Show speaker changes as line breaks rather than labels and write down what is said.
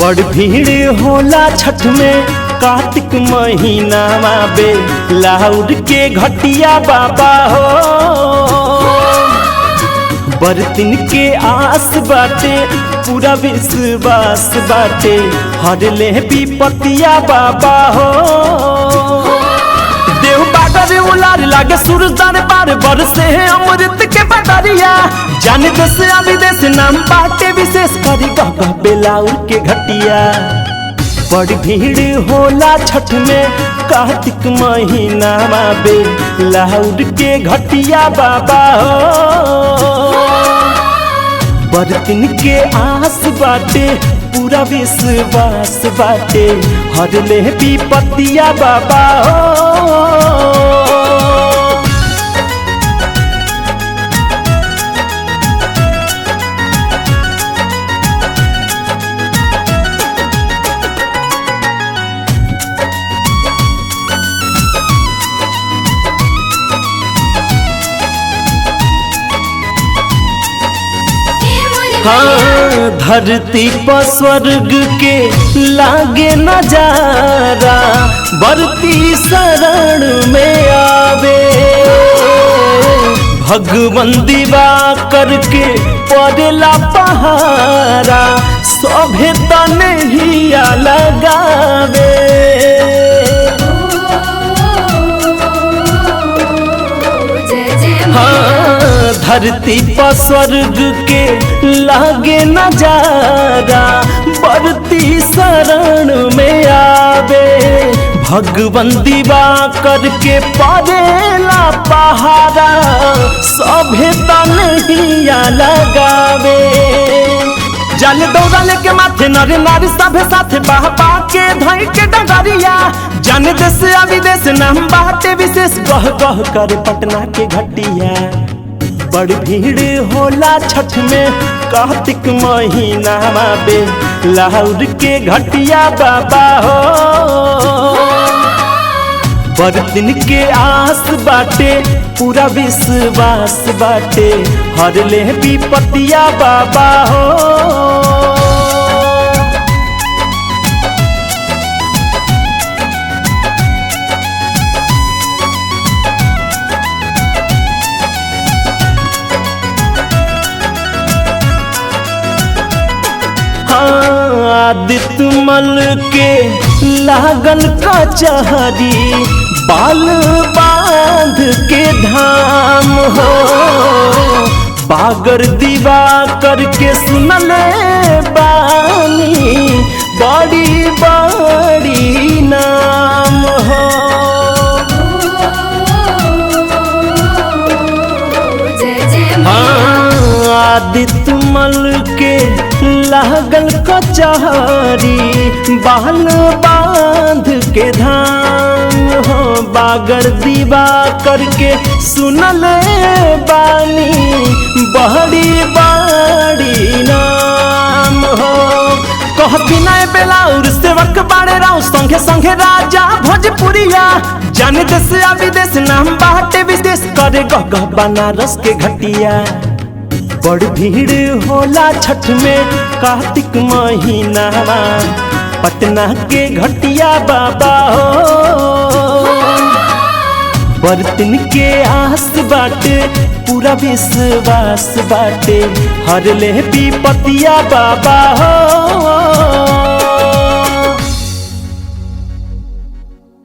बड़ भीड़ होला छठ में कार्तिक महीना बे लाउड के घटिया बाबा हो। बरतिन के आस बाटे पूरा विश्वास बाटे हर ले विपतिया बाबा हो। देव बागर उलार लागे सूरज पार बरसे अमृत के बदरिया जाने देश आ विदेश नाम बाटे विशेष करी गह बेलाउर के घटिया। बड़ भीड़ होला छठ में कार्तिक महीना बे लाउर के घटिया बाबा हो। बरतिन के आस बाटे पूरा विश्वास बाटे हर ले विपतिया बाबा हो। हाँ धरती पर स्वर्ग के लागे नजारा बरती शरण में आवे। भगवन दीवा करके पड़ेला पहारा सभे तनहिया लगावे। हाँ धरती पर स्वर्ग के लागे नजारा बरती शरण में आवे। भगवन दीवा करके पड़ेला पहाड़ा सभे तनहिया लगावे। जल दौड़ा लेके माथे नर नारी सभे साथे बाबा के धई के डगरिया जाने देश आ विदेश नाम बाटे विशेष गह गह कर पटना के घटिया। बड़ भीड़ होला छठ में कार्तिक महीना बे लाउर के घटिया बाबा हो। बरतिन के आस बाटे पूरा विश्वास बाटे हर ले विपतिया बाबा हो। आदित्य मल के लागल कचहरी बाल बांध के धाम हो। बागर दीवा करके सुनले बानी बड़ी बड़ी नाम हो। आदित्य मल के लागल कचहरी बाल बांध के धाम हो। बागर दीवा करके सुनले बानी बड़ी बड़ी नाम हो। कह बिना बेलाउर सेवक बाड़े राव संगे संगे राजा भोजपुरिया जाने देश आ विदेश नाम बाटे विशेष करे गह बनारस के घटिया। बड़ भीड़ होला छठ में कार्तिक महीना पटना के घटिया बाबा हो। बरतिन के आस बाटे पूरा विश्वास बाटे हर ले विपतिया बाबा हो।